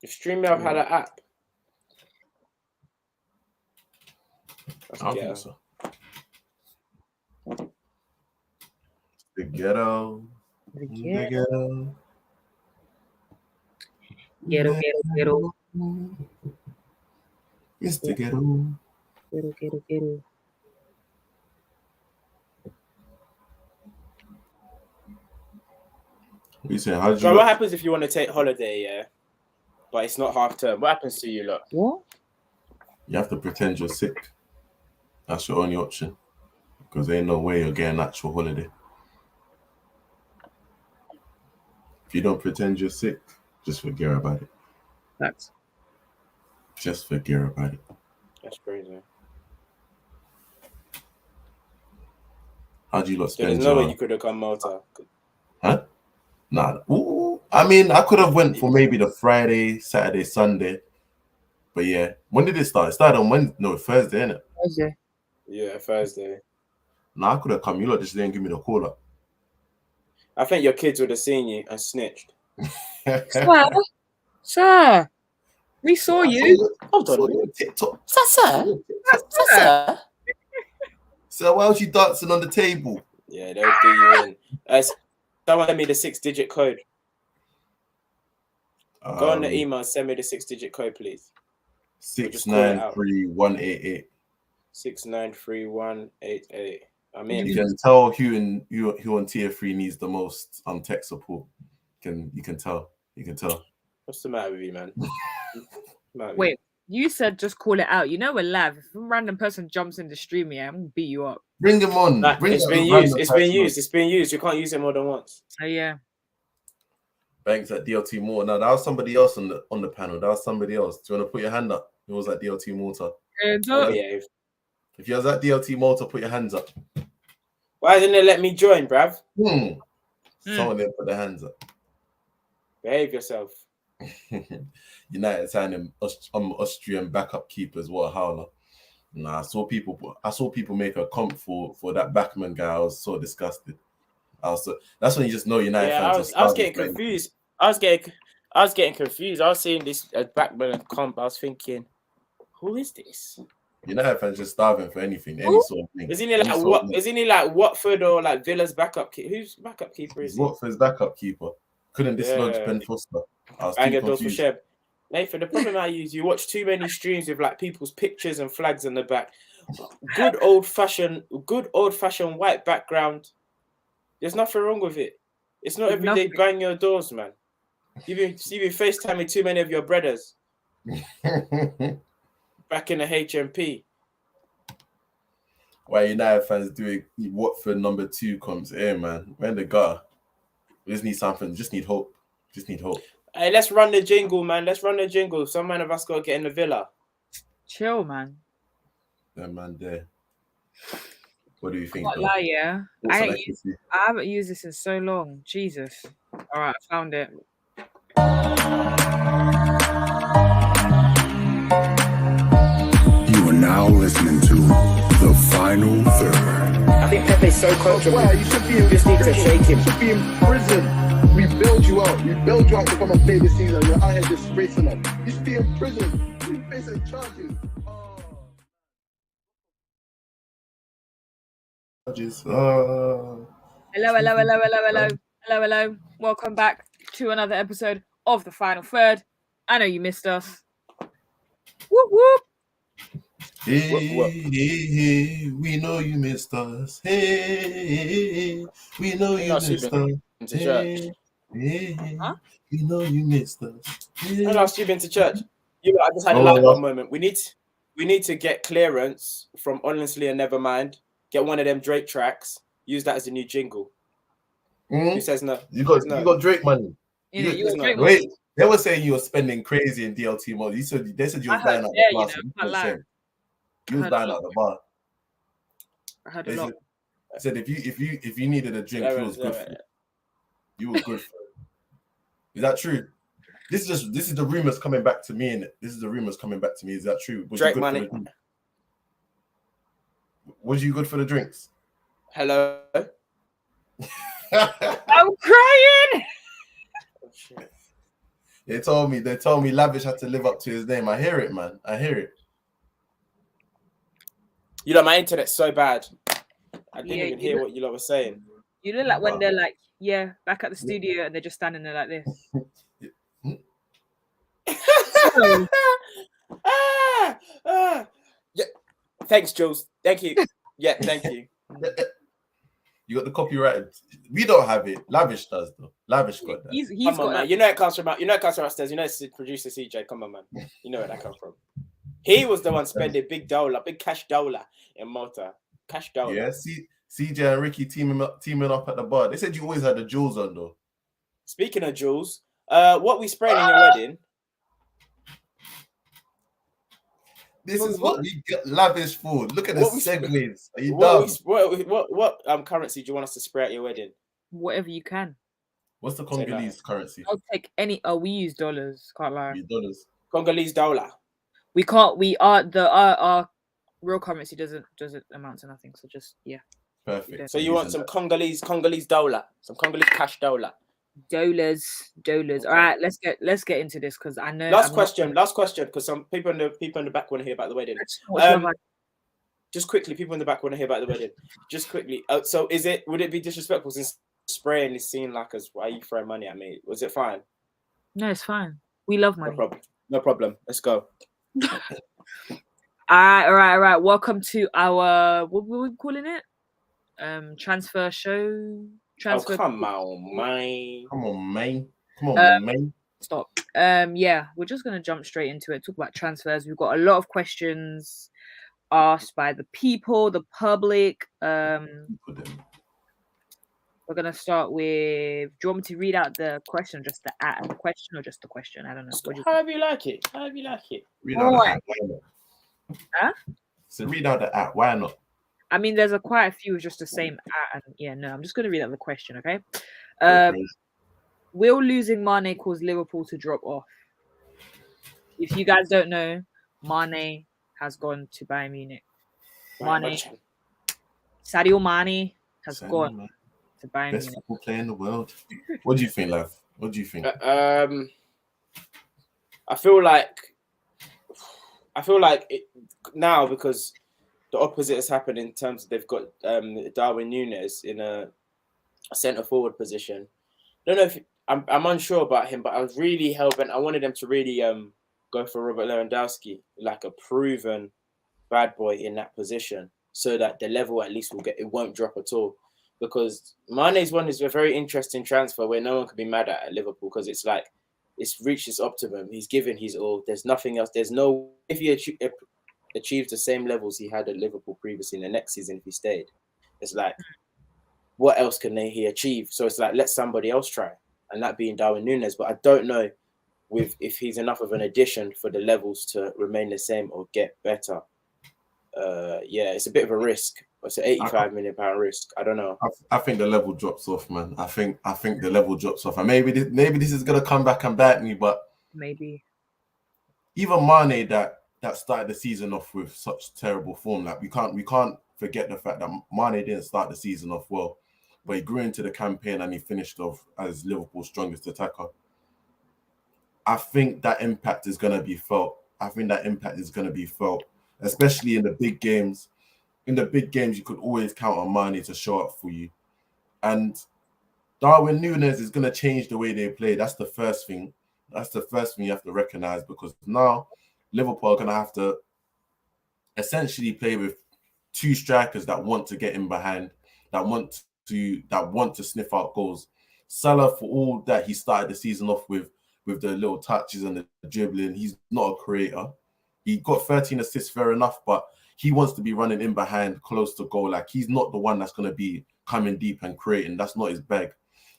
If StreamYard had an app, I don't think so. The ghetto. Ghetto. It's the ghetto. Ghetto. You saying, how did you so look? what happens if you want to take holiday, yeah, but it's not half term? What happens to you, lot? What? You have to pretend you're sick. That's your only option. Because there ain't no way you're getting actual holiday. If you don't pretend you're sick, just forget about it. Facts. Just forget about it. That's crazy. How do you lot So spend there's no your... way you could have come Malta. Huh? Nah. Ooh. I mean, I could have went for maybe the Friday, Saturday, Sunday. But yeah. When did it start? It started on Wednesday. No, Thursday, innit? Thursday. Yeah, Thursday. Nah, I could have come. You lot just didn't give me the call up. I think your kids would have seen you and snitched. Sir, we saw you. Hold on. TikTok. Sir. So why was you dancing on the table? Yeah, they'll do you in. Someone send me the 6-digit code. Go on the email, send me the 6-digit code, please. 693188. 693188. I'm in. You can tell who on tier 3 needs the most tech support. You can tell. What's the matter with you, man? Wait, you said just call it out. You know we're live. If a random person jumps in the stream, yeah, I'm gonna beat you up. Bring him on. It's been used. You can't use it more than once. Oh yeah. Banks at DLT Malta. Now that was somebody else on the panel. That was somebody else. Do you want to put your hand up? Who was at DLT Malta? Yeah. If you was at DLT Malta, put your hands up. Why didn't they let me join, bruv? Someone there put their hands up. Behave yourself. United signing Austrian backup keepers. What a howler! Nah, I saw people make a comp for that Backman guy. I was so disgusted. That's when you just know United fans. I was getting confused. I was getting confused. I was seeing this Backman comp. I was thinking, who is this? United fans just starving for anything, any sort of thing. Isn't he like Watford or like Villa's backup keeper? Whose backup keeper is he? Watford's backup keeper. Couldn't dislodge Ben Foster. I was too confused. Nathan, the problem I use, you watch too many streams with like people's pictures and flags in the back. Good old fashioned white background. There's nothing wrong with it. It's not every day bang your doors, man. You've been FaceTiming too many of your brothers. Back in the HMP. Why United fans doing Watford number 2 comes in, man? We're in the gutter. We just need something. Just need hope. Hey, let's run the jingle, man. Let's run the jingle. Some man of us got to get in the villa. Chill, man. That man there. What do you think? Not lie, yeah. I haven't used this in so long. Jesus. All right, I found it. You are now listening to The Final Third. I think Pepe's so comfortable. You should be in just need to shake him. You should be in prison. We bailed you out. We bailed you out to come and play this season. You're out here disgracing us. You should be in prison. You facing charges. Hello. Welcome back to another episode of The Final Third. I know you missed us. Whoop whoop. Hey, we know you missed us. Hey, we know you missed us. Huh? We know you missed us. Hey. I asked you been to church. I just had a light bulb moment. We need to get clearance from Honestly and Nevermind. Get one of them Drake tracks. Use that as a new jingle. Who says no? You got Drake money. You got Drake money. Wait, they were saying you were spending crazy in DLT mode. They said you were dying out the bar. You was dying out the bar. I heard a lot. I said if you needed a drink, he was good for it. You were good for it. Is that true? This is the rumors coming back to me, innit? This is the rumors coming back to me. Is that true? Drake money. Was you good for the drinks? Hello. I'm crying. Oh, shit. They told me Lavish had to live up to his name. I hear it, man. I hear it. You know, my internet's so bad. I didn't Yeah, even you hear look- what you lot were saying. You look like when Wow. they're like, yeah, back at the studio and they're just standing there like this. So, Yeah. Thanks, Jules. Thank you. Yeah, thank you. You got the copyright. We don't have it. Lavish does though. Lavish got that. he's Come got on, man. that. You know it comes from upstairs. You know it's producer CJ. Come on, man. You know where that come from. He was the one spending big cash dollar in Malta. Cash dollar. Yeah, CJ and Ricky teaming up at the bar. They said you always had the jewels on though. Speaking of Jules, what we spraying in your wedding? This is what we get lavish for. Look at the What we- segues. Are you dumb? What currency do you want us to spray at your wedding? Whatever you can. What's the Say no. Congolese currency? I'll take any. Oh, we use dollars. Can't lie. $dollars. Congolese dollar. We can't. We are the our real currency doesn't amount to nothing. So just Perfect. So you want some Congolese dollar, some Congolese cash dollar. dollars. Okay. All right, let's get into this because I know. Last question, because some people in the back want to hear about the wedding. Just quickly, people in the back want to hear about the wedding. Just quickly. So would it be disrespectful since spraying is seen like as why are you throwing money at me? Was it fine? No, it's fine. We love money. No problem. Let's go. All right. Welcome to our what were we calling it? Transfer show. Transfer. Oh, come on, man. Come on, man. Stop. Yeah, we're just gonna jump straight into it. Talk about transfers. We've got a lot of questions asked by the people, the public. We're gonna start with. Do you want me to read out the question, just the question, or just the question? I don't know. However you like it. Read out the app. Why not? Huh? So read out the app. Why not? I mean, there's quite a few just the same. I'm just gonna read out the question. Okay. Will losing Mane cause Liverpool to drop off? If you guys don't know, Mane has gone to Bayern Munich. Sadio Mane has gone to Bayern Best Munich. football player in the world. What do you think, Lav? What do you think? I feel like it now because the opposite has happened in terms of they've got Darwin Núñez in a centre forward position. I don't know if I'm unsure about him, but I was really hell-bent. I wanted them to really go for Robert Lewandowski, like a proven bad boy in that position, so that the level at least it won't drop at all. Because Mane's one is a very interesting transfer where no one can be mad at Liverpool because it's like it's reached its optimum. He's given his all. There's nothing else. There's no if he achieves the same levels he had at Liverpool previously in the next season if he stayed. It's like what else can he achieve? So it's like let somebody else try, and that being Darwin Núñez. But I don't know if he's enough of an addition for the levels to remain the same or get better. It's a bit of a risk. It's an £85 million risk. I don't know. I think the level drops off, man. I think the level drops off, and maybe this is gonna come back and bite me. But maybe even Mane that started the season off with such terrible form, like we can't forget the fact that Mane didn't start the season off well, but he grew into the campaign and he finished off as Liverpool's strongest attacker. I think that impact is gonna be felt. Especially in the big games. In the big games, you could always count on Mane to show up for you. And Darwin Núñez is going to change the way they play. That's the first thing. You have to recognize, because now Liverpool are going to have to essentially play with two strikers that want to get in behind, that want to sniff out goals. Salah, for all that he started the season off with the little touches and the dribbling, he's not a creator. He got 13 assists, fair enough, but he wants to be running in behind, close to goal. Like, he's not the one that's going to be coming deep and creating. That's not his bag.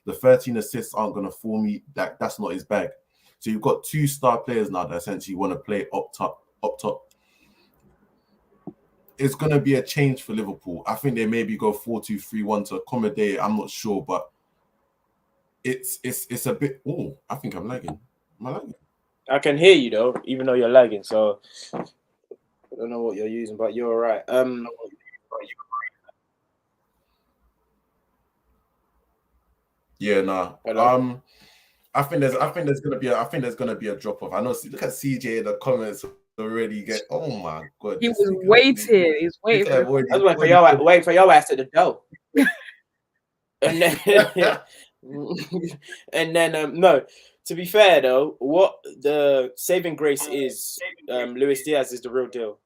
The 13 assists aren't going to fool me. That's not his bag. So you've got two star players now that essentially want to play up top. It's going to be a change for Liverpool. I think they maybe go 4-2-3-1 to accommodate it. I'm not sure, but it's a bit. Oh, I think I'm lagging. Am I lagging? I can hear you though, even though you're lagging. So I don't know what you're using, but you're all right. Yeah, nah. Hello? I think there's gonna be a drop off. I know. Look at CJ in the comments already. Oh my god. He was waiting. He was waiting for the I was waiting for your ass at the door. And then, and then, no. To be fair though, what the saving grace is, Luis Diaz is the real deal.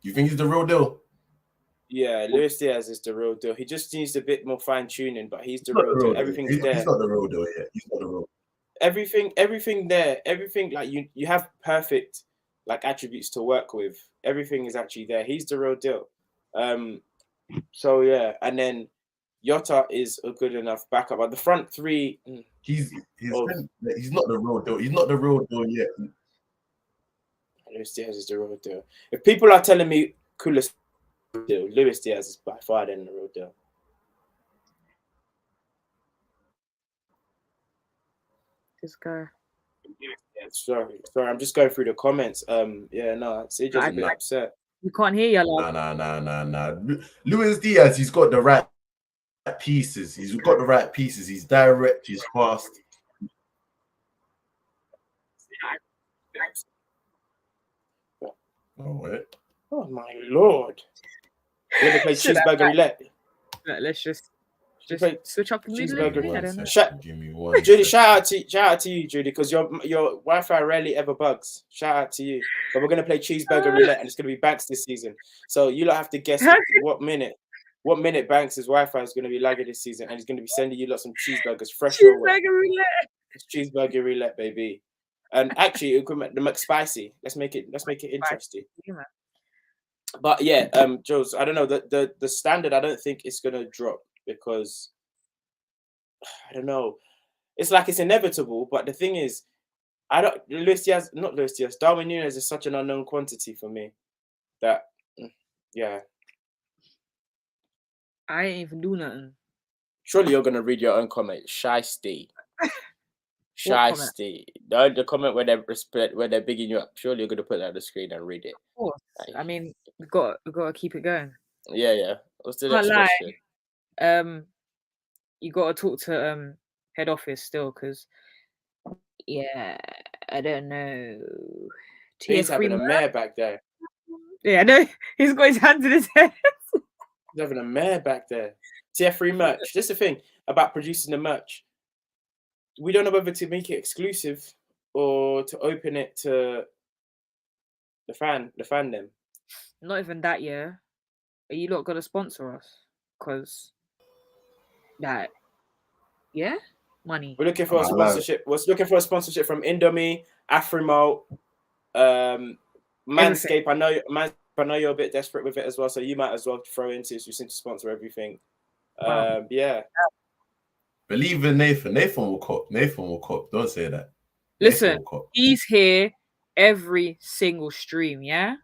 You think he's the real deal? Yeah, Luis Diaz is the real deal. He just needs a bit more fine tuning, but he's the real deal. Everything's there. He's not the real deal yet. He's not the real. Everything there. Everything like you have perfect like attributes to work with. Everything is actually there. He's the real deal. So yeah, and then Jota is a good enough backup. But the front three, he's not the real deal. He's not the real deal yet. Luis Diaz is the real deal. If people are telling me Koulibaly deal, Luis Diaz is by far then the real deal. This guy. Yeah, sorry. I'm just going through the comments. Yeah, no, CJ's a bit upset. You can't hear you. Nah. Luis Diaz, he's got the right pieces. He's got the right pieces. He's direct. He's fast. Oh wait. Oh my lord. We're gonna play cheeseburger roulette. Let's just play switch up the mood. cheeseburger I don't know. Give me one. Judy, shout out to you, Judy, because your Wi-Fi rarely ever bugs. Shout out to you. But we're gonna play cheeseburger roulette, and it's gonna be Banks this season. So you'll have to guess what minute Banks' Wi-Fi is gonna be lagging this season, and he's gonna be sending you lots of cheeseburgers fresh your way. Cheeseburger roulette. It's cheeseburger roulette, baby. And actually, it could make the McSpicy. Let's make it interesting. Yeah, man. But yeah, Jules, I don't know the standard. I don't think it's gonna drop because I don't know. It's like it's inevitable. But the thing is, Darwin Núñez is such an unknown quantity for me that yeah. I ain't even do nothing. Surely you're gonna read your own comment, Shiesty. Shiesty. The comment where they're bigging you up. Surely you're gonna put that on the screen and read it. Of course. I mean, we got to keep it going. Yeah. What's the Can't next lie. question? You got to talk to head office still, because yeah, I don't know. He's having a mare back there. Yeah, I know. He's got his hands in his head. He's having a mare back there. TF3 merch. That's the thing about producing the merch. We don't know whether to make it exclusive or to open it to the fandom. Not even that, yeah. Are you lot gonna sponsor us? Because that, yeah, money. We're looking for a sponsorship. We're looking for a sponsorship from Indomie, Afrimo, Manscaped. I know you're a bit desperate with it as well, so you might as well throw into it. You seem to sponsor everything. Yeah. Believe in Nathan. Nathan will cop. Don't say that. Listen, he's here every single stream, yeah?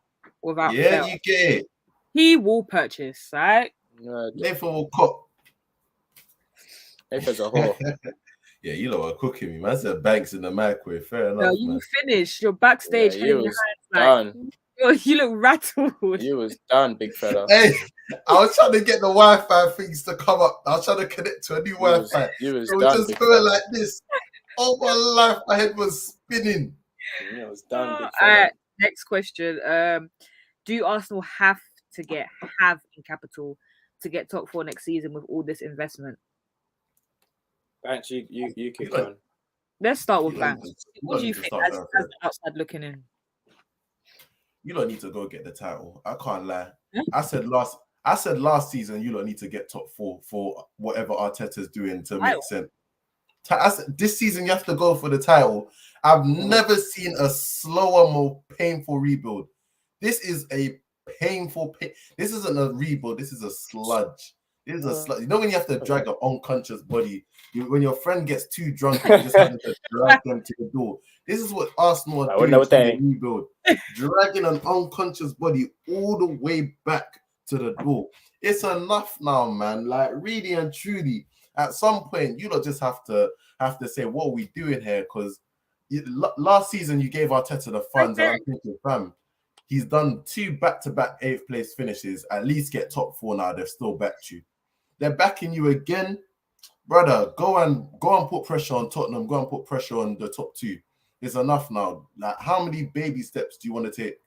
Without fail. You get it. He will purchase, right? Nathan will cop. Nathan's a whore. Yeah, you know what cooking me. Man said Banks in the microwave. Fair enough. No, you finished. You're backstage. Yeah, you was done. You look rattled. You was done, big fella. Hey, I was trying to get the Wi-Fi things to come up. I was trying to connect to a new Wi-Fi. You was so done. Just going like this. All my life, my head was spinning. Yeah, was done, big All fella. right, next question. Do Arsenal have in capital to get top 4 next season with all this investment? Banks, you kick on. Let's start with Banks. What do you think as the outside looking in? You don't need to go get the title. I can't lie. I said last season you don't need to get top 4 for whatever Arteta's doing to make sense. This season you have to go for the title. I've never seen a slower, more painful rebuild. This is a painful. This isn't a rebuild. This is a sludge. This is a sludge. You know when you have to drag an unconscious body. When your friend gets too drunk, you just have to drag them to the door. This is what Arsenal are doing to the rebuild. Dragging an unconscious body all the way back to the door. It's enough now, man. Like really and truly, at some point, you don't just have to say, what are we doing here? Because last season you gave Arteta the funds, and I'm thinking, fam, he's done 2 back-to-back 8th place finishes. At least get top 4 now. They've still backed you. They're backing you again. brother, go and put pressure on Tottenham. Go and put pressure on the top two. It's enough now. Like, how many baby steps do you want to take?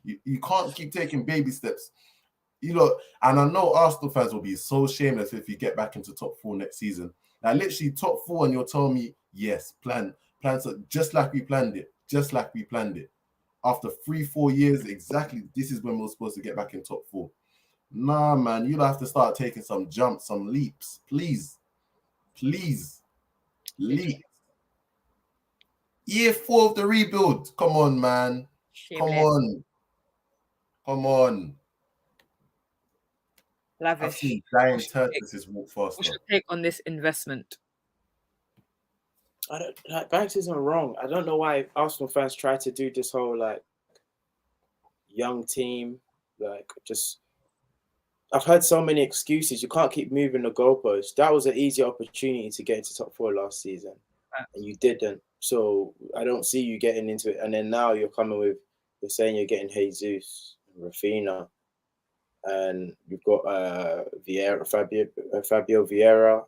You can't keep taking baby steps. You know, and I know Arsenal fans will be so shameless if you get back into top 4 next season. Now, literally top 4, and you'll tell me, yes, plans just like we planned it. Just like we planned it. After 3-4 years, exactly, this is when we're supposed to get back in top 4. Nah, man, you'll have to start taking some jumps, some leaps. Please. Leaps. Year 4 of the rebuild. Come on, man. Shameless. Come on. I've Lavish. seen giant tortoises walk What's faster. your take on this investment? I don't like Banks isn't wrong. I don't know why Arsenal fans try to do this whole like young team, like just. I've heard so many excuses. You can't keep moving the goalposts. That was an easy opportunity to get into top 4 last season, and you didn't. So I don't see you getting into it. And then now you're saying you're getting Jesus, Raphinha, and you've got Fabio Vieira.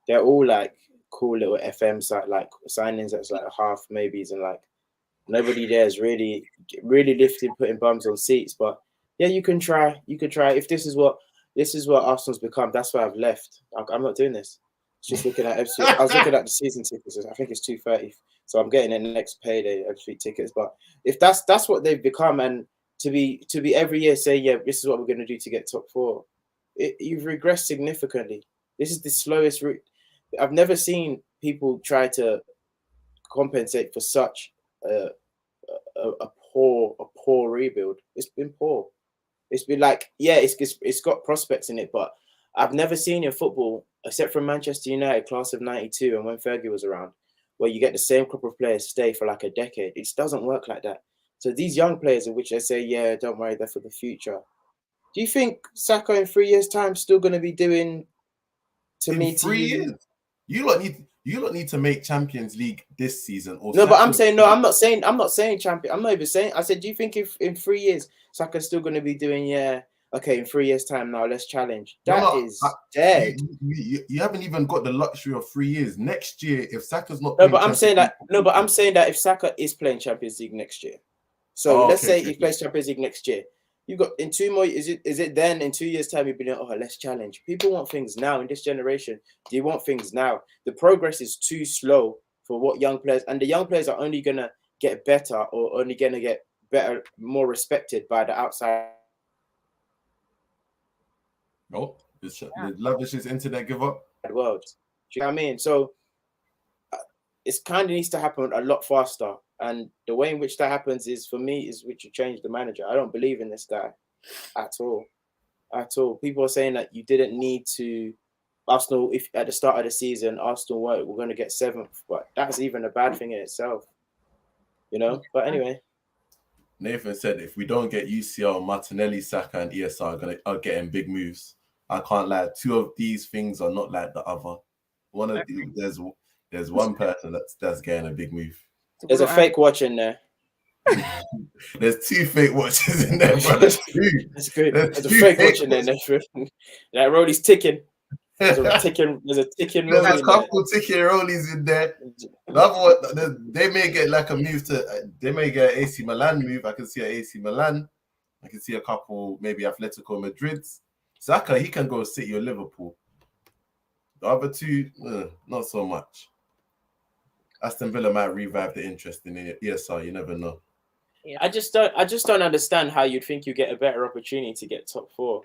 They're all like cool little FM like signings that's like half maybes, and like nobody there is really lifting, putting bums on seats. But yeah, you can try. If this is what Arsenal's become, that's why I've left. I'm not doing this. Just looking at I was looking at the season tickets. I think it's $230, so I'm getting it next payday FC tickets. But if that's what they've become, and to be every year saying, yeah, this is what we're going to do to get top 4, you've regressed significantly. This is the slowest route. I've never seen people try to compensate for such a poor rebuild. It's been poor. It's been like, yeah, it's got prospects in it, but I've never seen in football, except for Manchester United class of '92 and when Fergie was around, where you get the same group of players stay for like a decade. It doesn't work like that. So these young players, in which they say, yeah, don't worry, they're for the future. Do you think Saka in 3 years' time still going to be doing to in me 3 years? You don't need to make Champions League this season. Or no, but I'm saying no. I'm not saying champion. I'm not even saying. I said, do you think if in 3 years Saka's still going to be doing? Yeah, okay. In 3 years' time, now let's challenge. That is dead. You haven't even got the luxury of 3 years. Next year, if Saka's not, No, but I'm saying that. No, but I'm saying that if Saka is playing Champions League next year, so let's say he plays Champions League next year. You got in 2 more. Is it then in 2 years' time you'll be like, oh, let's challenge. People want things now in this generation. Do you want things now? The progress is too slow for what young players, and the young players are only gonna get better or only gonna get better, more respected by the outside. Oh, did Lavish's internet give up? World. Do you know what I mean? So it's kind of needs to happen a lot faster. And the way in which that happens is, for me, is which you change the manager. I don't believe in this guy at all. People are saying that you didn't need to Arsenal, if at the start of the season, Arsenal we're going to get 7th, but that's even a bad thing in itself, you know. But anyway, Nathan said if we don't get UCL, Martinelli, Saka, and ESR are getting big moves. I can't lie. 2 of these things are not like the other. One of these, there's one person that's getting a big move. There's a fake watch in there. There's 2 fake watches in there, bro. That's good. There's a fake watch in there. That rolly's ticking. There's a ticking rollie. There's a couple ticking rollies in there. The other one, they may get like a move they may get an AC Milan move. I can see an AC Milan. I can see a couple, maybe Atletico Madrid's. Saka, he can go City or Liverpool. The other 2, not so much. Aston Villa might revive the interest in it. ESR, you never know. Yeah. I just don't understand how you'd think you get a better opportunity to get top 4.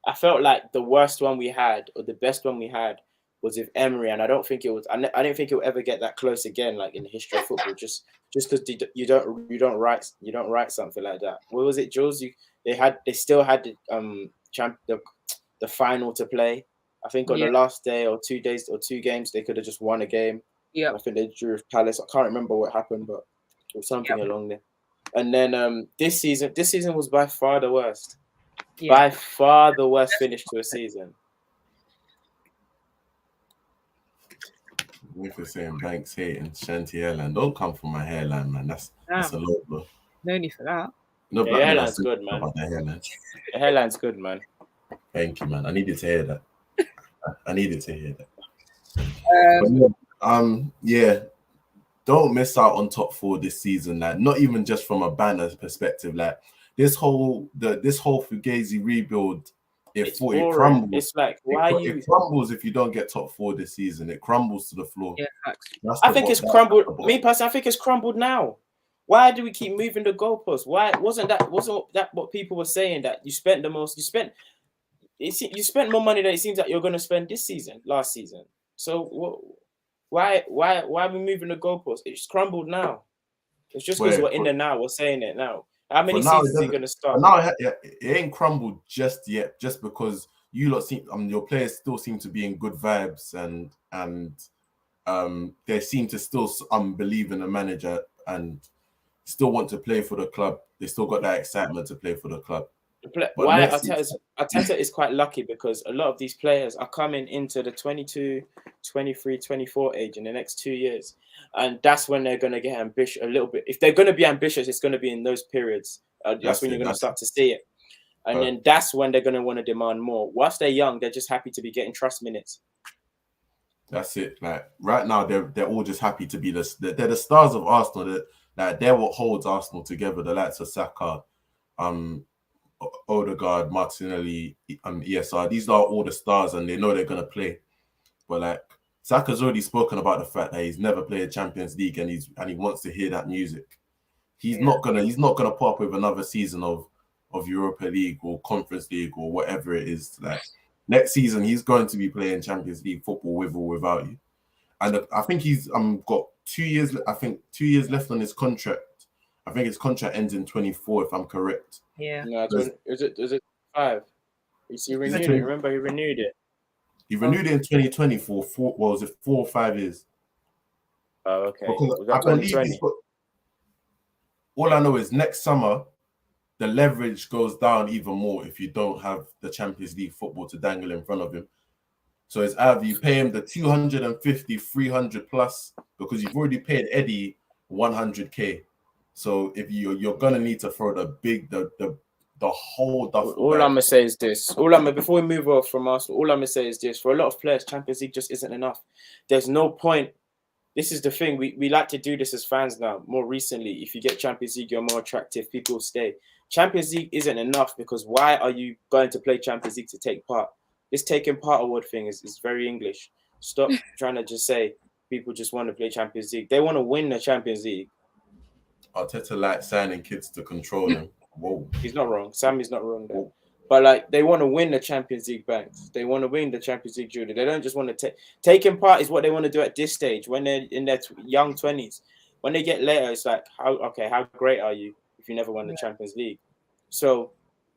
I felt like the worst one we had, or the best one we had, was with Emery, and I don't think it was. I didn't think it would ever get that close again, like in the history of football. Just because you don't write something like that. What was it, Jules? They still had the final to play. I think on the last day or 2 days or 2 games, they could have just won a game. Yeah, I think they drew with Palace. I can't remember what happened, but it was something along there. And then this season was by far the worst. Yeah. By far the worst finish to a season. If you're saying Banks hating Shanty hairline, don't come for my hairline, man. That's a lot, bro. No need for that. No, the hairline's good, man. The hairline's good, man. Thank you, man. I needed to hear that. But yeah, don't miss out on top 4 this season. Like, not even just from a banner perspective. Like, this whole Fugazi rebuild, It's it boring. crumbles. It's like, why are you? It crumbles if you don't get top 4 this season. It crumbles to the floor. Yeah, facts. I think it's crumbled. Me personally, I think it's crumbled now. Why do we keep moving the goalposts? Why wasn't that what people were saying, that you spent the most? You spent more money than it seems like you're going to spend last season. So why are we moving the goalposts? It's crumbled now. It's just because we're in there now. We're saying it now. How many seasons is he going to start? Now it ain't crumbled just yet. Just because you lot seem, your players still seem to be in good vibes, and they seem to still believe in the manager and still want to play for the club. They still got that excitement to play for the club. Why Arteta is quite lucky, because a lot of these players are coming into the 22, 23, 24 age in the next 2 years. And that's when they're going to get ambitious a little bit. If they're going to be ambitious, it's going to be in those periods. That's when you're going to start to see it. And then that's when they're going to want to demand more. Whilst they're young, they're just happy to be getting trust minutes. That's it. Like, right now, they're all just happy to be they're the stars of Arsenal. They're what holds Arsenal together. The likes of Saka, Odegaard, Martinelli, ESR. These are all the stars, and they know they're gonna play. But like, Saka's already spoken about the fact that he's never played Champions League, and he wants to hear that music. He's not gonna put up with another season of Europa League or Conference League or whatever it is. Like, next season, he's going to be playing Champions League football with or without you. And I think he's got 2 years. I think 2 years left on his contract. I think his contract ends in 24, if I'm correct. Yeah. No, is it 5? He renewed it. Remember, he renewed it. He renewed it in 2020 for 4 or 5 years? Oh, okay. Because I believe all I know is next summer, the leverage goes down even more if you don't have the Champions League football to dangle in front of him. So it's either you pay him the 250, 300 plus, because you've already paid Eddie 100k. So if you're gonna need to throw the whole duffel. All I'm gonna say is this. Before we move off from Arsenal, all I'm gonna say is this: for a lot of players, Champions League just isn't enough. There's no point. This is the thing. We like to do this as fans now. More recently, if you get Champions League, you're more attractive. People stay. Champions League isn't enough, because why are you going to play Champions League to take part? This taking part award thing is very English. Stop trying to just say people just want to play Champions League. They want to win the Champions League. Arteta likes signing kids to control them. Whoa. He's not wrong. Sammy's not wrong there. But like, they want to win the Champions League banks. They want to win the Champions League jewelry. They don't just want to taking part is what they want to do at this stage when they're in their young 20s. When they get later, it's like, how great are you if you never won the Champions League? So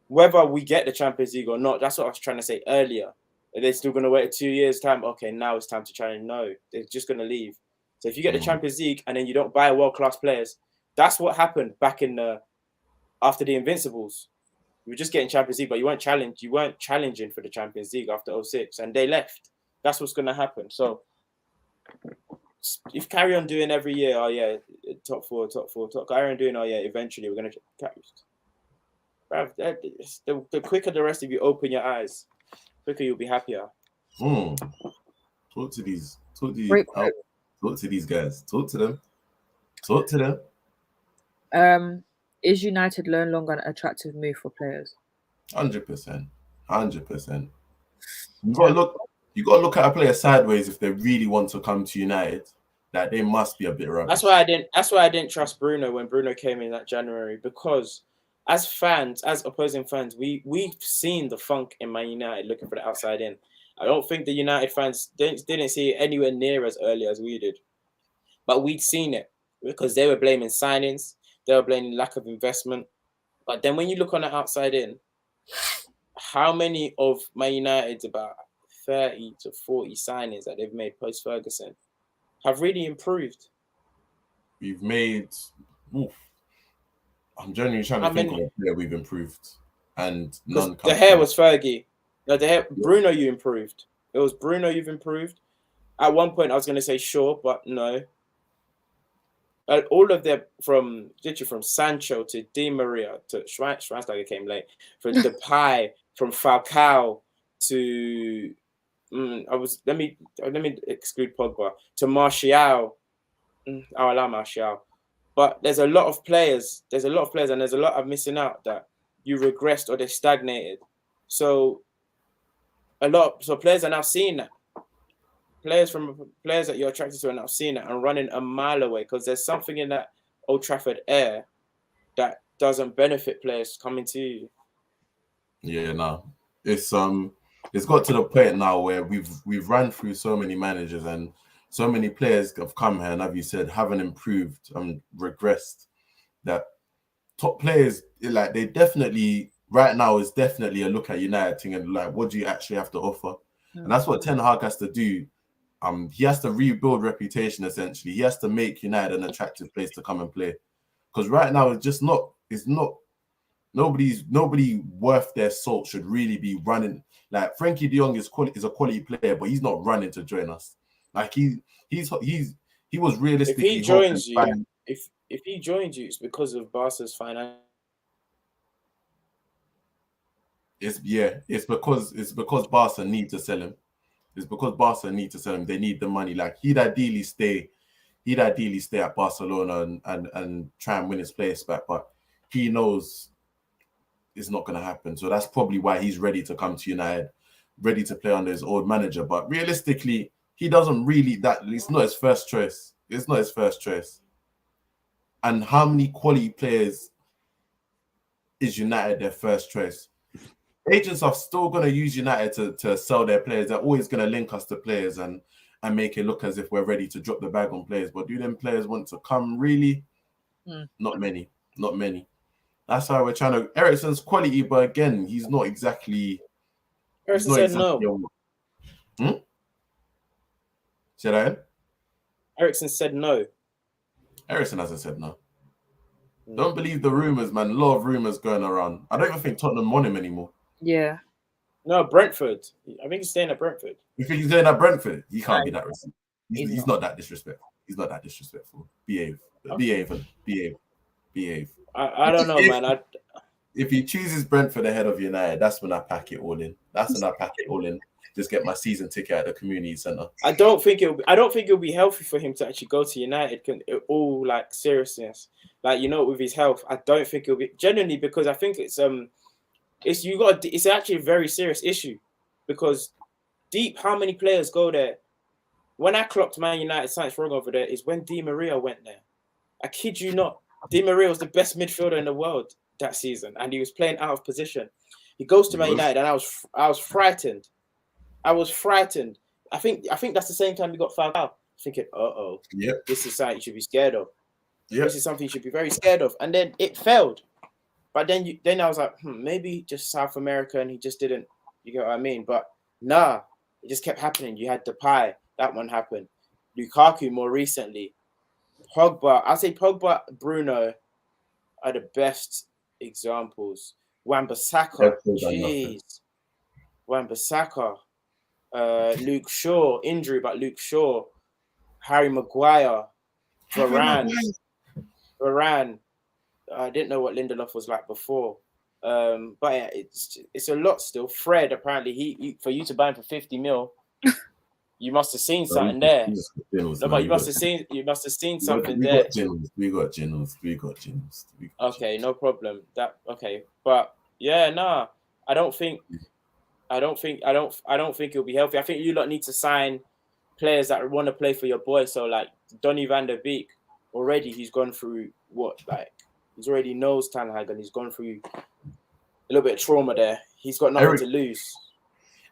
whether we get the Champions League or not, that's what I was trying to say earlier. Are they still going to wait 2 years' time? Okay, now it's time to try and no. They're just going to leave. So if you get the Champions League and then you don't buy world-class players, that's what happened back after the Invincibles. You were just getting Champions League, but you weren't challenging for the Champions League after 2006, and they left. That's what's going to happen. So if carry on doing every year, top four, carry on doing, eventually we're going to carry. The quicker the rest of you open your eyes, the quicker you'll be happier. Talk to these guys. Talk to them. Is United no longer an attractive move for players? 100%. You got to look at a player sideways if they really want to come to United. That they must be a bit rubbish. That's why I didn't trust Bruno when Bruno came in that January, because as opposing fans, we've seen the funk in Man United looking for the outside in. I don't think the United fans didn't see it anywhere near as early as we did, but we'd seen it because they were blaming signings. They were blaming lack of investment. But then when you look on the outside in, how many of Man United's about 30 to 40 signings that they've made post-Ferguson have really improved? We've made... I'm genuinely trying to think of a player we've improved. And none... The hair was Fergie. No, the hair... Bruno, you improved. It was Bruno you've improved. At one point, I was going to say sure, but no. All of them, from Sancho to Di Maria to Schweinsteiger came late, from Depay, from Falcao to Let me exclude Pogba to Martial. I'll allow Martial, but there's a lot of players. And there's a lot of missing out that you regressed or they stagnated. So players are now seeing that. Players that you're attracted to are now seeing that and running a mile away because there's something in that Old Trafford air that doesn't benefit players coming to you. Yeah, no, it's got to the point now where we've run through so many managers and so many players have come here and, as you said, haven't improved and regressed. That top players, like, they definitely right now is definitely a look at United thing and like, what do you actually have to offer? And that's what Ten Hag has to do. He has to rebuild reputation essentially. He has to make United an attractive place to come and play. Because right now it's not. Nobody worth their salt should really be running. Like Frenkie de Jong is a quality player, but he's not running to join us. Like he was realistically. If he joins you, if he joins you, it's because of Barca's financial. It's because Barca need to sell him. It's because Barca need to sell him. They need the money. Like he'd ideally stay at Barcelona and try and win his place back, but he knows it's not going to happen. So that's probably why he's ready to come to United, ready to play under his old manager. But realistically, he doesn't really it's not his first choice. It's not his first choice. And how many quality players is United their first choice? Agents are still going to use United to sell their players. They're always going to link us to players and make it look as if we're ready to drop the bag on players. But do them players want to come really? Not many. That's why we're trying to. Eriksen's quality, but again, he's not exactly. Eriksen said no. Say that again? Eriksen said no. Eriksen hasn't said no. Don't believe the rumors, man. A lot of rumors going around. I don't even think Tottenham want him anymore. Yeah. No, Brentford. I think he's staying at Brentford. You think he's going at Brentford? He can't be that. He's not that disrespectful. He's not that disrespectful. Behave. I don't know, man. If he chooses Brentford ahead of United, that's when I pack it all in. Just get my season ticket at the community centre. I don't think it'll be healthy for him to actually go to United. All like seriousness, like with his health, I don't think it'll be genuinely because I think it's actually a very serious issue because how many players go there? When I clocked Man United something's wrong over there is when Di Maria went there. I kid you not. Di Maria was the best midfielder in the world that season, and he was playing out of position. He goes to Man United, and I was frightened. I think that's the same time he got fouled out. Thinking, this is something you should be scared of. Yep. This is something you should be very scared of. And then it failed. But then I was like, maybe just South America, and he just didn't. You get what I mean? But nah, it just kept happening. You had Depay, that one happened. Lukaku more recently. Pogba, I say Pogba, Bruno are the best examples. Wan-Bissaka, jeez. Wan-Bissaka. Luke Shaw, injury, but Luke Shaw. Harry Maguire. Varane. I didn't know what Lindelof was like before. But yeah, it's a lot still. Fred, apparently, he for you to buy him for 50 mil, you must have seen something there. But you must have seen something there. We got Jennings. Okay, no problem. But yeah, nah. I don't think it'll be healthy. I think you lot need to sign players that want to play for your boy. So like Donny van der Beek, already he's gone through he's already knows Ten Hag and he's gone through a little bit of trauma there. He's got nothing to lose.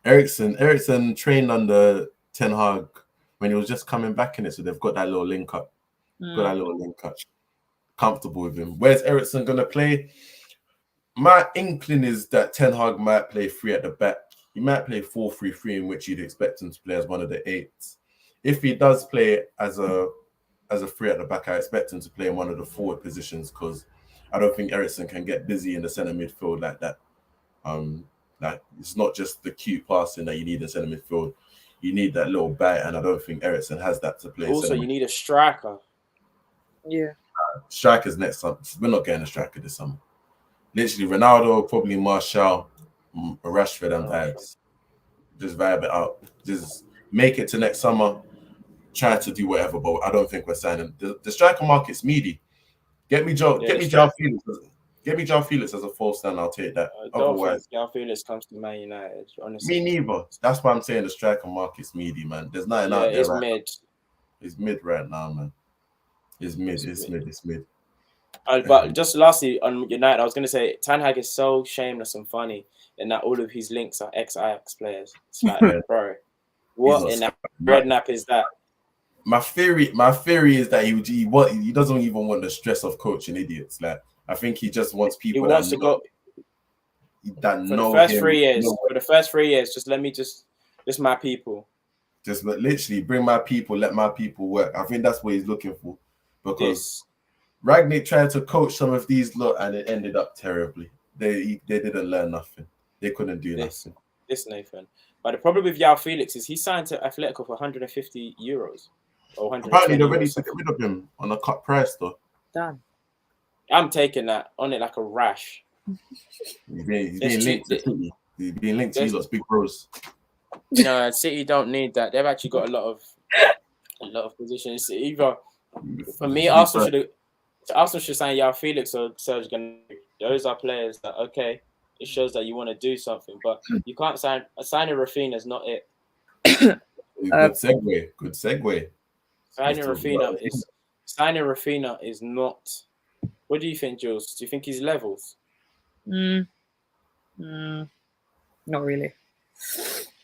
Eriksen trained under Ten Hag when he was just coming back in it, so they've got that little link up. Comfortable with him. Where's Eriksen gonna play? My inkling is that Ten Hag might play 3 at the back. He might play 4-3-3, in which you'd expect him to play as one of the 8s. If he does play as a 3 at the back, I expect him to play in one of the forward positions because I don't think Eriksen can get busy in the centre midfield like that. Like it's not just the cute passing that you need in centre midfield. You need that little bite, and I don't think Eriksen has that to play. Also, you need a striker. Yeah. Strikers next summer. We're not getting a striker this summer. Literally, Ronaldo, probably Martial, Rashford, and Ives. just vibe it out, just make it to next summer. Try to do whatever, but I don't think we're signing. The striker market's meaty. Get me Joe Felix as a false stand. I'll take that. I don't Otherwise, think Joao Felix comes to Man United. Honestly, me neither. That's why I'm saying the striker market's meaty, man. There's nothing out there. It's right mid. now. It's mid right now, man. It's mid. It's mid. But just lastly on United, I was going to say Ten Hag is so shameless and funny in that all of his links are ex-Ajax players. It's like, bro, what in that redknapp is that? My theory is that he doesn't even want the stress of coaching idiots. Like, I think he just wants people He wants to go that for know the first him, 3 years. For the first 3 years, just my people. Just literally bring my people, let my people work. I think that's what he's looking for. Because Ragnick tried to coach some of these lot and it ended up terribly. They didn't learn nothing. They couldn't do nothing. This Nathan. But the problem with Joao Felix is he signed to Atletico for 150 euros. Or 120 Apparently they're ready euros. to get rid of him on a cut price though. Done. I'm taking that on it like a rash. He's being linked to City. He's being linked to these lots big bros. No, City don't need that. They've actually got a lot of positions. Either for me, Arsenal should sign Joao Felix or Serge Gnabry. Those are players that it shows that you want to do something, but you can't signing Raphinha is not it. Good segue. Signing Raphinha is not. What do you think, Jules? Do you think he's levels? Not really.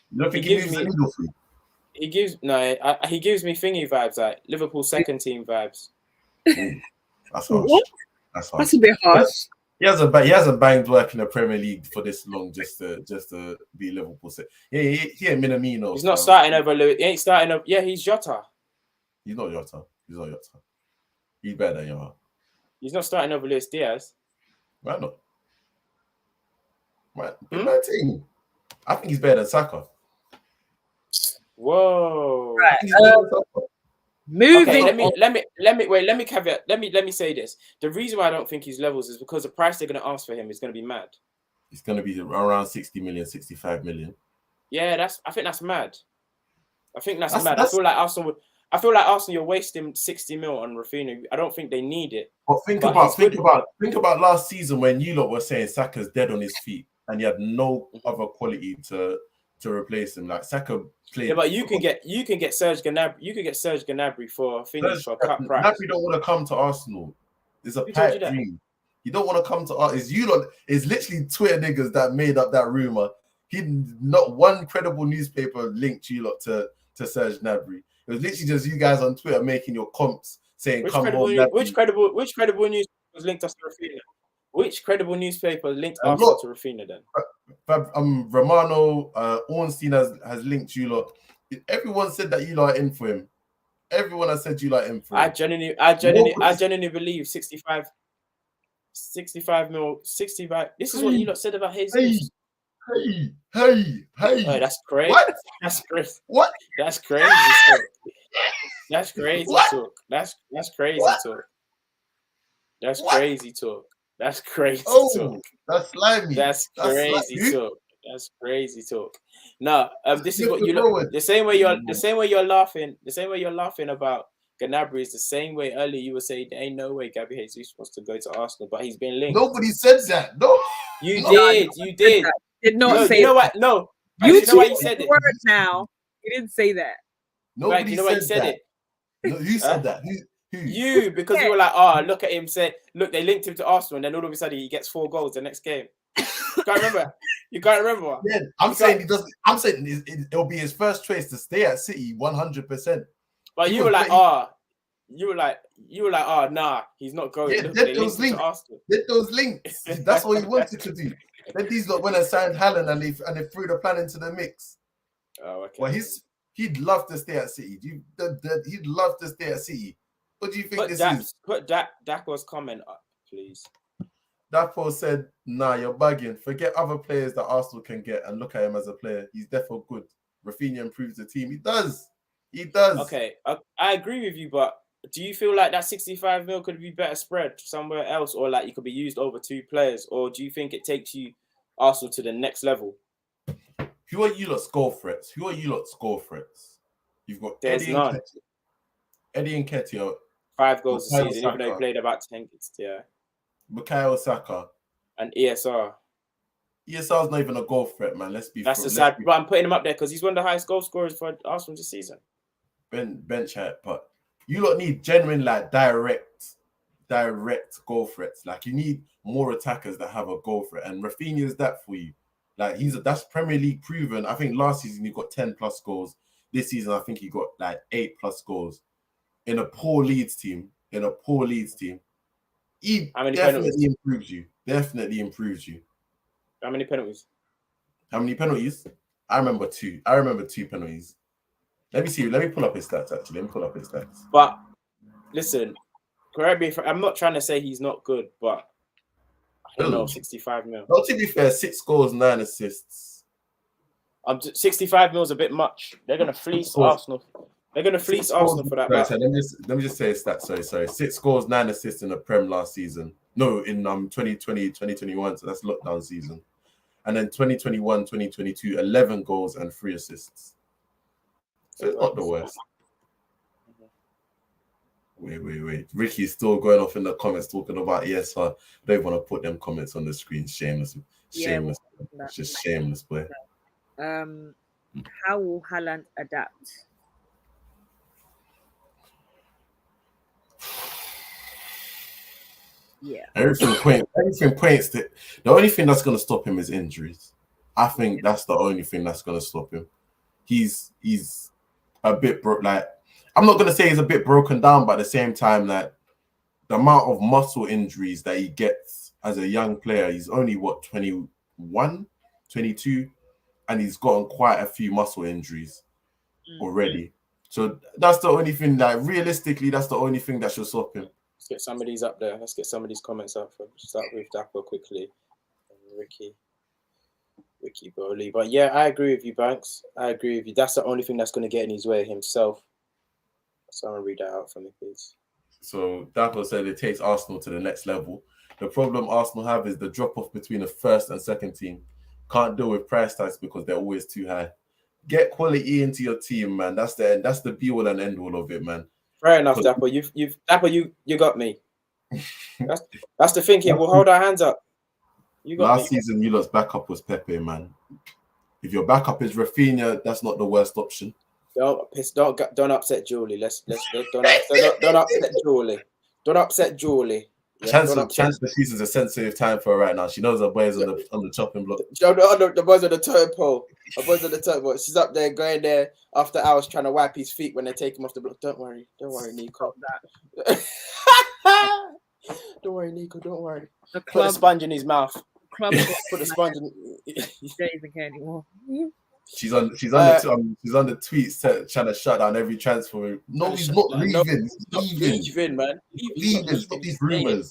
You don't think he gives me needle free? He gives me thingy vibes, like Liverpool second team vibes. That's harsh. What? That's a bit harsh. He hasn't banged work in the Premier League for this long just to be Liverpool. He ain't Minamino. He's not starting over Lewis. He ain't starting over. Yeah, he's Jota. He's not Jota. He's better than Jota. He's not starting over Luis Diaz. Why not? I think he's better than Saka. Whoa. Right. Moving. Okay, let me caveat. Let me say this. The reason why I don't think he's levels is because the price they're going to ask for him is going to be mad. It's going to be around 60 million, 65 million. Yeah, I think that's mad. I feel like Arsenal, you're wasting 60 mil on Raphinha. I don't think they need it. But think about last season when you lot were saying Saka's dead on his feet and he had no other quality to replace him. Like Saka played. Yeah, but you can get Serge Gnabry. You can get Serge Gnabry for a cut price. Gnabry don't want to come to Arsenal. It's a pipe dream. You don't want to come to Arsenal. It's you lot. It's literally Twitter niggas that made up that rumor. Not one credible newspaper linked you lot to Serge Gnabry. It was literally just you guys on Twitter making your comps saying, "Come on." Which credible newspapers linked us to Raphinha? Which credible newspaper linked us to Raphinha then? Romano Ornstein has linked you lot. Everyone said that you lot are in for him. Everyone has said you lot in for him. I genuinely believe 65 mil, 65. This is what you lot said about Jesus. Hey. Oh, that's crazy. What? That's crazy. What? That's crazy. That's crazy talk. That's crazy talk. That's crazy talk. That's crazy talk. That's slimy. That's crazy talk. That's crazy talk. No, this is what you look. The same way you're laughing about Gnabry is the same way earlier you were saying there ain't no way Gabby Jesus wants to go to Arsenal, but he's been linked. Nobody said that. No. You did. Did not say. You know what? No. You know why you said it now. You didn't say that. Nobody you know why you said that. it? No, you said that. Who? You, because you were like, oh, look at him. Look, they linked him to Arsenal, and then all of a sudden he gets 4 goals the next game. You can't remember. Yeah, I'm saying he doesn't. I'm saying it'll be his first choice to stay at City 100%. But you were like, nah, he's not going. Yeah, Look, get those links. That's what he wanted to do. Then these lot went and signed Haaland and they threw the plan into the mix. Oh, okay. Well, he'd love to stay at City. He'd love to stay at City. What do you think is? Put Dako's comment up, please. Dapo said, nah, you're bugging. Forget other players that Arsenal can get and look at him as a player. He's definitely good. Raphinha improves the team. He does. Okay, I agree with you, but do you feel like that 65 mil could be better spread somewhere else, or like it could be used over 2 players, or do you think it takes you Arsenal to the next level? Who are you lot's goal threats? You've got There's none. Eddie Nketiah, 5 goals a Bukayo season, even though he Saka. played about 10 games. Yeah. Bukayo Saka. And ESR. ESR's not even a goal threat, man. Let's be That's the sad. But I'm putting him up there because he's one of the highest goal scorers for Arsenal this season. bench height, but you lot need genuine, like, direct goal threats. Like, you need more attackers that have a goal threat, and Raphinha is that for you. Like, that's Premier League proven. I think last season he got 10 plus goals. This season I think he got like 8 plus goals in a poor Leeds team. He How many definitely improves you. How many penalties? How many penalties? I remember 2 penalties. Let me see. Let me pull up his stats, actually. But listen, correct me if I'm not trying to say he's not good, but I don't know, 65 mil. Well, to be fair, 6 goals, 9 assists. 65 mil is a bit much. They're going to fleece Arsenal. They're going to fleece Arsenal for that. Sorry, let me just say his stats. Sorry. 6 goals, 9 assists in the Prem last season. No, in 2020, 2021. So that's lockdown season. And then 2021, 2022, 11 goals and 3 assists. So it's not the worst. Wait. Ricky's still going off in the comments talking about ESR. Don't want to put them comments on the screen. Shameless. It's just shameless, boy. How will Haaland adapt? Yeah. Everything points to the only thing that's going to stop him is injuries. I think that's the only thing that's going to stop him. He's a bit like, I'm not going to say he's a bit broken down, but at the same time, like, the amount of muscle injuries that he gets as a young player, he's only 21, 22, and he's gotten quite a few muscle injuries already. So that's the only thing that realistically, that's the only thing that should stop him. Let's get some of these up there. Let's get some of these comments up. Start with Dapper quickly. Ricky Bowley. But yeah, I agree with you, Banks. That's the only thing that's going to get in his way himself. Someone read that out for me, please. So Dapper said it takes Arsenal to the next level. The problem Arsenal have is the drop-off between the first and second team. Can't deal with price tags because they're always too high. Get quality into your team, man. That's the be-all and end-all of it, man. Fair enough, Dapper. You got me. That's the thinking. We'll hold our hands up. You got Last season, you lot's backup was Pepe, man. If your backup is Raphinha, that's not the worst option. Don't upset Julie. Don't upset Julie. Don't upset Julie. Yeah, chance the season's a sensitive time for her right now. She knows her boys on the chopping block. The boys on the turnpole. She's up there going there after hours trying to wipe his feet when they take him off the block. Don't worry, Nico. Don't worry, Nico. Don't worry. Put a sponge in his mouth. Put a sponge in. He don't even care anymore. She's on the tweets trying to shut down every transfer. No, he's not leaving. He's leaving, man. Leaving. Stop these rumors.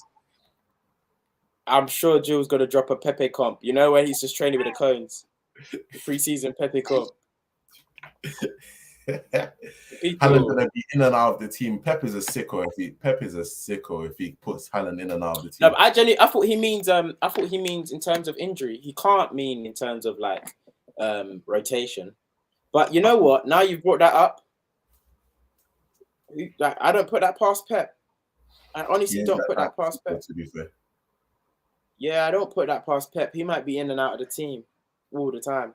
I'm sure Jill's gonna drop a Pepe comp. You know where he's just training with the cones. Pre-season Pepe comp. Haaland's gonna be in and out of the team. Pep is a sicko if he puts Haaland in and out of the team. No, I thought he means in terms of injury. He can't mean in terms of like rotation. But you know what? Now you've brought that up. Like, I don't put that past Pep. I honestly don't put that past Pep. To be fair. Yeah, I don't put that past Pep. He might be in and out of the team all the time.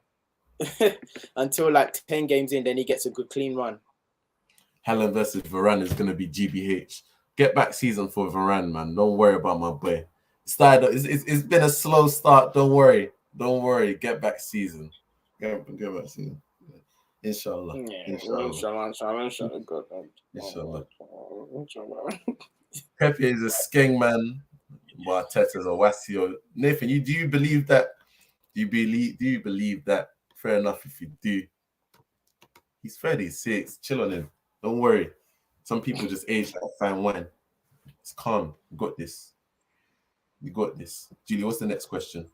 Until like 10 games in, then he gets a good clean run. Haaland versus Varane is going to be GBH. Get back season for Varane, man. Don't worry about my boy. It's been a slow start. Don't worry. Get back season. Get back season. Inshallah. Inshallah. Pepe is a skeng, man. Arteta's a Wasio. Nathan, do you believe that? Do you believe that? Fair enough if you do. He's 36. Chill on him. Don't worry. Some people just age like fine wine. It's calm. You got this. Julie, what's the next question?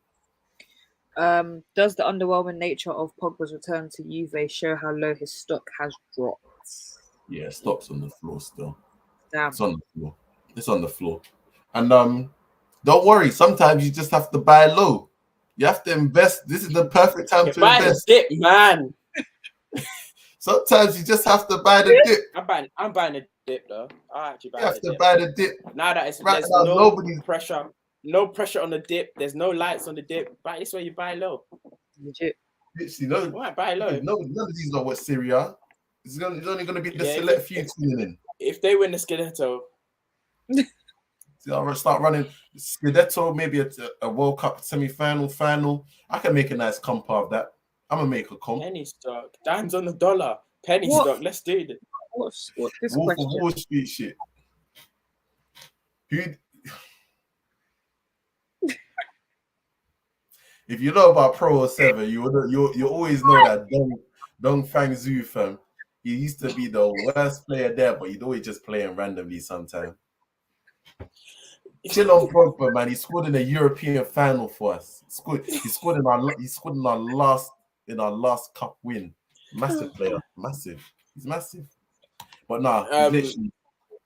Does the underwhelming nature of Pogba's return to Juve show how low his stock has dropped? Yeah, stock's on the floor still. Damn. It's on the floor. And don't worry, sometimes you just have to buy low. You have to invest. This is the perfect time to Buy the invest. dip, man. Sometimes you just have to buy the dip. I'm buying a dip though. I actually You buy have the to dip. buy the dip. Now that it's Right there's now, no nobody's pressure, no pressure on the dip. There's no lights on the dip. But this way you buy low. Legit. literally Why buy low? none of these know what Syria. It's only going to be the Yeah, select few tuning in. If they win the Scudetto, See, I'll start running Scudetto, maybe a World Cup semi-final, final. I can make a nice comp of that. I'm gonna make a comp. penny stock, dimes on the dollar, penny What? stock. Let's do this. What's this Wolf question? of Wall Street shit. Who? If you know about Pro 07, you always know that Dong Fang Zhu fam. He used to be the worst player there, but he'd always just play him randomly sometimes. Chill on Pogba, man. He scored in a European final for us. He scored in our last cup win. Massive player, massive. He's massive. But nah, he's literally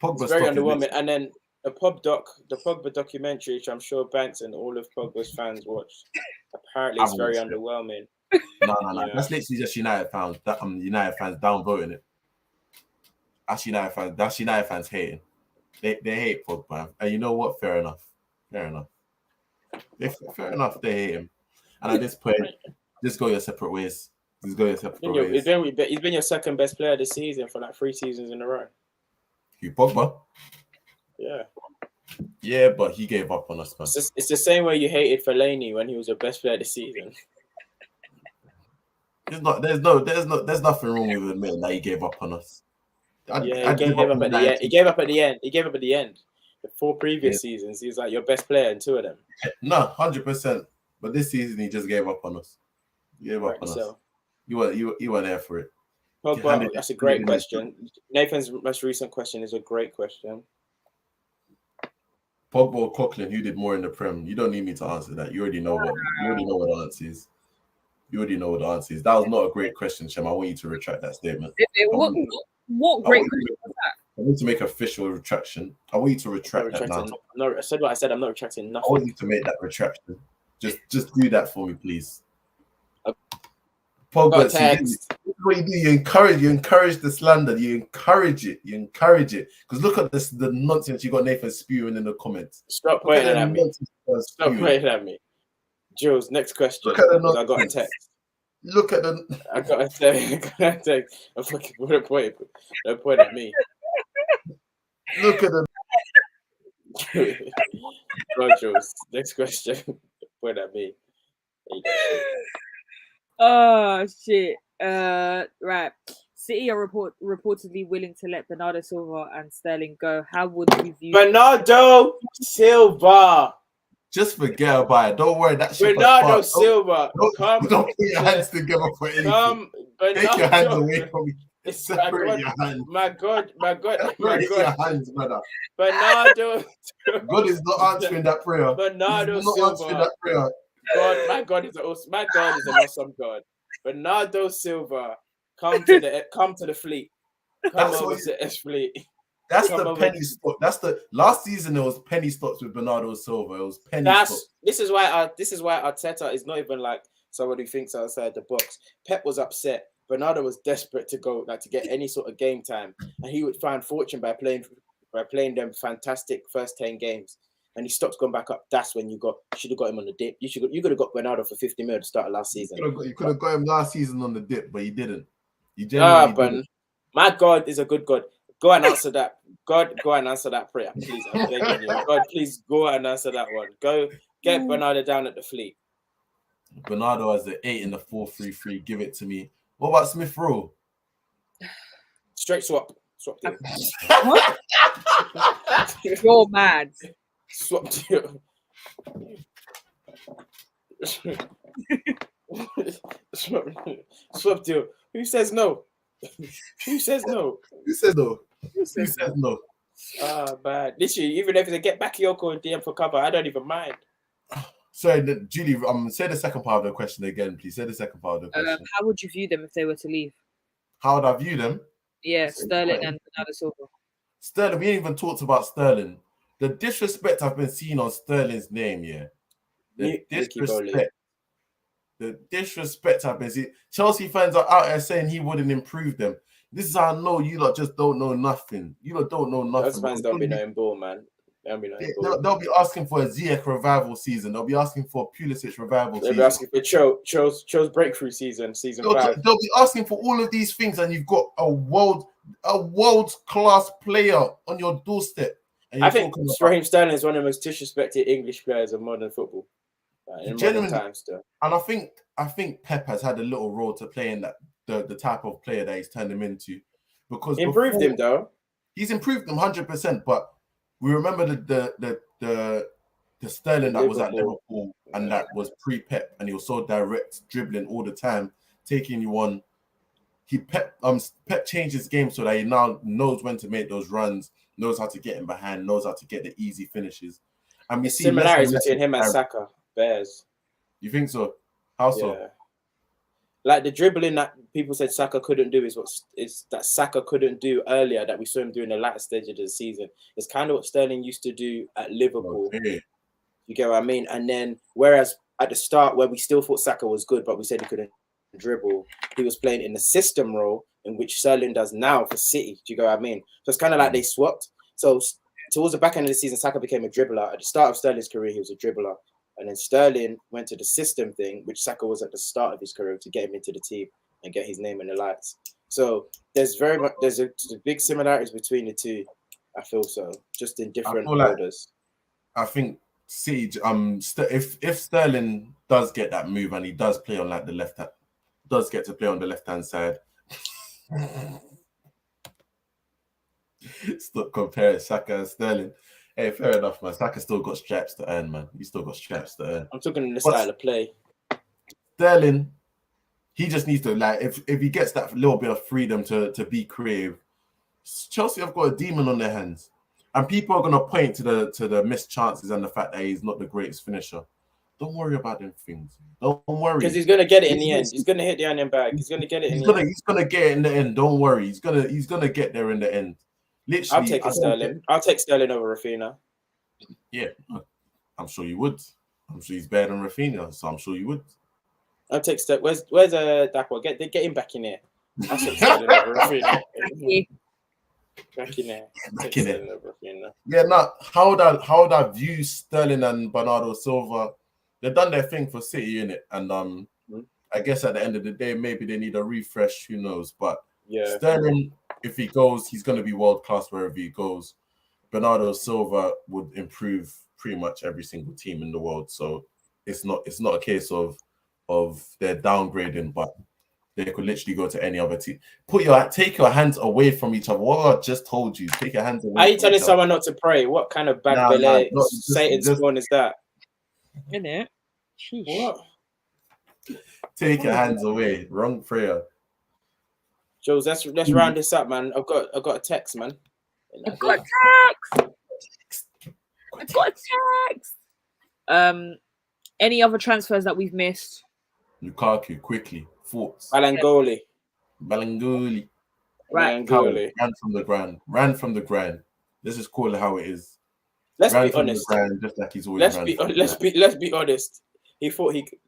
Pogba's It's very stock is underwhelming. literally- And then the Pogba documentary, which I'm sure Banks and all of Pogba's fans watched. Apparently, it's I've very watched it. underwhelming. No. Yeah. That's literally just United fans. United fans downvoting it. That's United fans hating. They hate Pogba. And you know what? Fair enough. Fair enough. They hate him. And at this point, just go your separate ways. Just go your separate ways. He's been your second best player this season for like 3 seasons in a row. You Pogba? Yeah. Yeah, but he gave up on us, man. It's the same way you hated Fellaini when he was your best player this season. There's nothing wrong with admitting that he gave up on us. He gave up at the end. He gave up at the end. The 4 previous seasons, he was like your best player in 2 of them. No, 100%. But this season, he just gave up on us. He gave up on us. You weren't there for it. Pogba, that's a great question. Nathan's most recent question is a great question. Pogba or Coughlin, who did more in the Prem? You don't need me to answer that. You already know what the answer is. You already know what the answer is. That was not a great question, Shem. I want you to retract that statement. What great question was that? I need to make official retraction. I want you to retract that now. No, I said what I said. I'm not retracting nothing. I want you to make that retraction. Just do that for me, please. Pogba, this is what you do. You encourage the slander. You encourage it. Because look at this, the nonsense you got Nathan spewing in the comments. Stop pointing at me. Stop pointing at me. Jules, next question. I got a text. Look at the. I got a text. I'm fucking don't point at me. Look at the. Right, Jules. Next question. Point at me. Oh shit. Right. City are reportedly willing to let Bernardo Silva and Sterling go. How would you view Bernardo Silva? Just forget about it. Don't worry. That shit. Bernardo Silva. Don't put your hands together for anything. Take your hands away from me. Separate your hands. My God. Separate your hands, brother. Bernardo. God is not answering that prayer. Bernardo He's not Silva. answering that prayer. My God is an awesome God. Bernardo Silva, come to the fleet. Come over to S Fleet. That's the penny stock. That's the last season. It was penny stocks with Bernardo Silva. It was penny stocks. This is why Arteta is not even like someone who thinks outside the box. Pep was upset. Bernardo was desperate to go, like, to get any sort of game time, and he would find fortune by playing them fantastic first 10 games. And he stops going back up. That's when you should have got him on the dip. You could have got Bernardo for 50 million to start last season. You could have got him last season on the dip, but you didn't. You but didn't. My God is a good God. Go and answer that. God, go and answer that prayer, please. I'm begging you. God, please go and answer that one. Go get Bernardo down at the Fleet. Bernardo has the 8 in the 4-3-3. Give it to me. What about Smith Rowe? Straight swap. Swap deal. What? You're mad. Swap deal. Swap deal. Who says no? Who says no? Who says no? Who says no? Ah, man. Literally, even if they get Bakayoko and DM for cover, I don't even mind. Sorry, Julie, say the second part of the question again, please. Say the second part of the question. How would you view them if they were to leave? How would I view them? Yeah, Sterling and Bernardo Silva. Sterling, we ain't even talked about Sterling. The disrespect I've been seeing on Sterling's name, yeah. The disrespect. The disrespect happens. Chelsea fans are out there saying he wouldn't improve them. This is how I know you lot just don't know nothing. You lot don't know nothing. Those fans don't be knowing ball, man. They'll be asking for a Ziyech revival season. They'll be asking for a Pulisic revival They'll season. be asking for Cho's breakthrough season 5. They'll be asking for all of these things, and you've got a world class player on your doorstep. And I think Raheem Sterling is one of the most disrespected English players of modern football. In modern times, still. And I think Pep has had a little role to play in that the type of player that he's turned him into, because he improved him though. He's improved him 100%, but we remember the Sterling that was at Liverpool and that was pre-Pep, and he was so direct, dribbling all the time, taking you on. Pep changed his game so that he now knows when to make those runs, knows how to get in behind, knows how to get the easy finishes. And we see similarities between him and Saka. Bears. You think so? How so? Yeah. Like the dribbling that people said Saka couldn't do is that Saka couldn't do earlier that we saw him do in the latter stage of the season. It's kind of what Sterling used to do at Liverpool. Okay. You get what I mean? And then whereas at the start where we still thought Saka was good, but we said he couldn't dribble, he was playing in the system role in which Sterling does now for City. Do you get what I mean? So it's kind of like they swapped. So towards the back end of the season, Saka became a dribbler. At the start of Sterling's career, he was a dribbler. And then Sterling went to the system thing, which Saka was at the start of his career, to get him into the team and get his name in the lights. So there's a big similarities between the two. I feel so, just in different orders. I think City. If Sterling does get that move and he does play on like the left hand, does get to play on the left hand side. Stop comparing Saka and Sterling. Hey, fair enough, man. Saka still got straps to earn, man. He still got straps to earn. I'm talking the style of play. Sterling, he just needs to, like, if he gets that little bit of freedom to be creative, Chelsea have got a demon on their hands. And people are going to point to the missed chances and the fact that he's not the greatest finisher. Don't worry about them things. Don't worry. Because he's going to get it in the end. He's going to hit the onion bag. He's going to get it in the end. He's going to get it in the end. Don't worry. He's gonna get there in the end. Literally, I'll take Sterling. I'll take Sterling over Raphinha. Yeah, I'm sure you would. I'm sure he's better than Raphinha, so I'm sure you would. I'll take Sterling. Where's Dapper? Get him back in here. I'll take Sterling over Raphinha. Back in there. Back in there. Yeah, no. How would I view Sterling and Bernardo Silva? They've done their thing for City, innit? And I guess at the end of the day, maybe they need a refresh. Who knows? But yeah, Sterling, if he goes, he's going to be world class wherever he goes. Bernardo Silva would improve pretty much every single team in the world. So it's not a case of they're downgrading, but they could literally go to any other team. Take your hands away from each other. What I just told you, take your hands away. Are you telling someone not to pray? What kind of bad Satan's spawn is that? Isn't it? What? Take your hands away. Wrong prayer. Jules, let's round this up, man. I've got a text, man. I've got a text. Any other transfers that we've missed? Lukaku, quickly. Thoughts. Balangoli. Right. Ran from the ground. Let's just call it how it is. Let's be honest. Just like he's always let's be honest. He thought he could.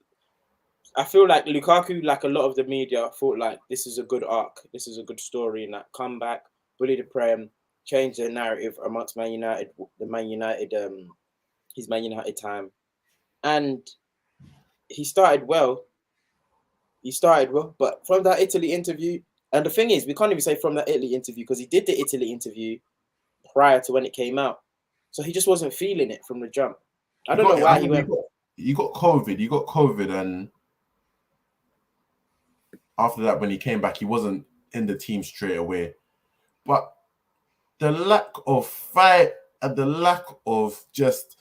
I feel like Lukaku, like a lot of the media, thought like this is a good arc. This is a good story, and that come back, bully the Prem, change the narrative amongst Man United, his Man United time. And he started well. But from that Italy interview, and the thing is, we can't even say from that Italy interview because he did the Italy interview prior to when it came out. So he just wasn't feeling it from the jump. I don't know why he went. You got COVID, and after that, when he came back, he wasn't in the team straight away. But the lack of fight and the lack of just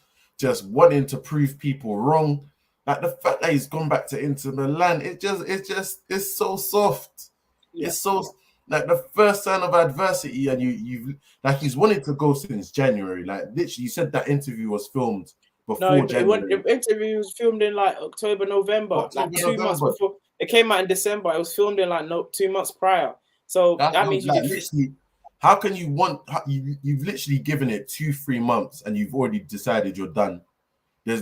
wanting to prove people wrong, like the fact that he's gone back to Inter Milan, it's so soft. Yeah. It's so like the first sign of adversity, and you've like he's wanted to go since January. Like literally, you said that interview was filmed before January. The interview was filmed in like October, November, like 2 months before. It came out in December. It was filmed in like 2 months prior. So that means like, literally, how can you you've literally given it 2-3 months and you've already decided you're done?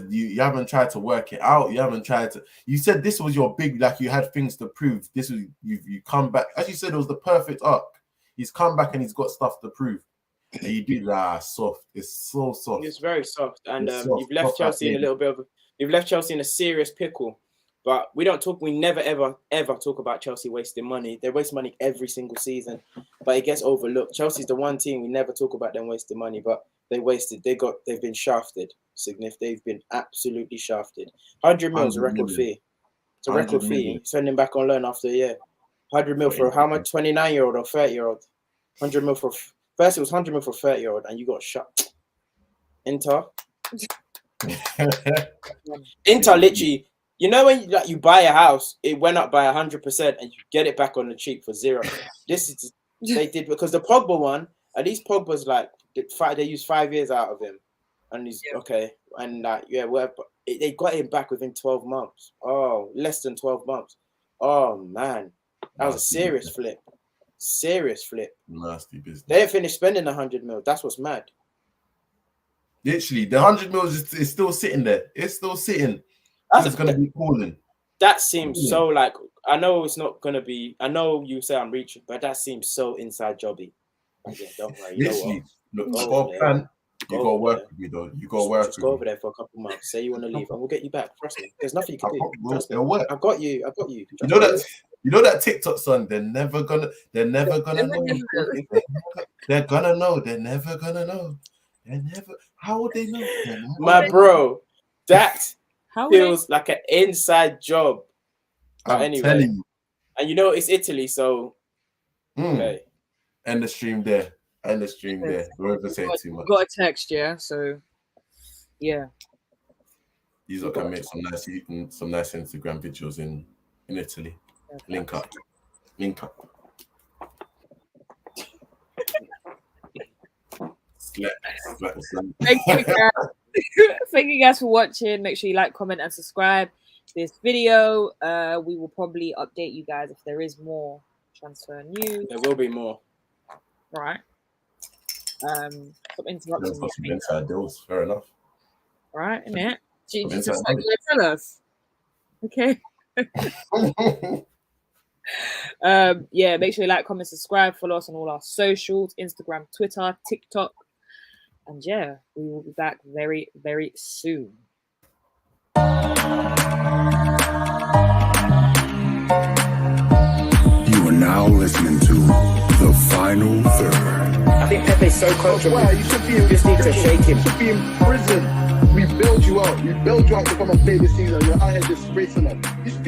You haven't tried to work it out. You haven't tried to. You said this was your big, like you had things to prove. This was you come back. As you said, it was the perfect arc. He's come back and he's got stuff to prove. And you do that soft. It's so soft. It's very soft, and It's soft, you've left soft Chelsea in a little bit of. You've left Chelsea in a serious pickle. But we don't talk. We never ever talk about Chelsea wasting money. They waste money every single season, but it gets overlooked. Chelsea's the one team we never talk about them wasting money, but they wasted. They've been shafted. They've been absolutely shafted. 100 mil is a record fee. It's a record fee. Sending back on loan after a year. 100 mil for how much? 29-year-old or 30-year-old? 100 mil for first. It was 100 mil for 30-year-old, and you got shut. Inter. Inter literally. You know when you buy a house, it went up by 100%, and you get it back on the cheap for zero. This is they did because the Pogba one. At least Pogba's like they used 5 years out of him, and he's okay. And they got him back within 12 months. Oh, less than 12 months. Oh man, that was a serious flip. Serious flip. Nasty business. They didn't finish spending 100 mil. That's what's mad. Literally, the 100 mil is still sitting there. It's still sitting. It's going to be calling. That seems so like, I know it's not going to be, I know you say I'm reaching, but that seems so inside jobby. Yeah, don't worry. Literally, look, you got to work with me though. You got to work with me. Go over there for a couple months. Say you want to leave and we'll get you back. Trust me. There's nothing you can do. Trust me. Work. I've got you. You know that TikTok son, they're never gonna know. They're gonna know. They're never gonna know. How would they know? My bro, that feels like an inside job. I'm telling you. And you know it's Italy, so okay. End the stream there. Whoever said too much. Got a text, yeah. So yeah. These are can make some nice Instagram videos in Italy. Link up. Thank you guys. Thank you guys for watching. Make sure you like, comment, and subscribe to this video. We will probably update you guys if there is more transfer news. There will be more. Right. Stop interrupting me. Some inside deals. Fair enough. Right, innit? You just tell us. Okay. Yeah, make sure you like, comment, subscribe, follow us on all our socials, Instagram, Twitter, TikTok. And yeah, we will be back very, very soon. You are now listening to The Final Third. I think Pepe's so comfortable. Wow, you should be in just need to shake him. You should be in prison. We build you out. We build you out to come and play this season. You're out here disgracing us.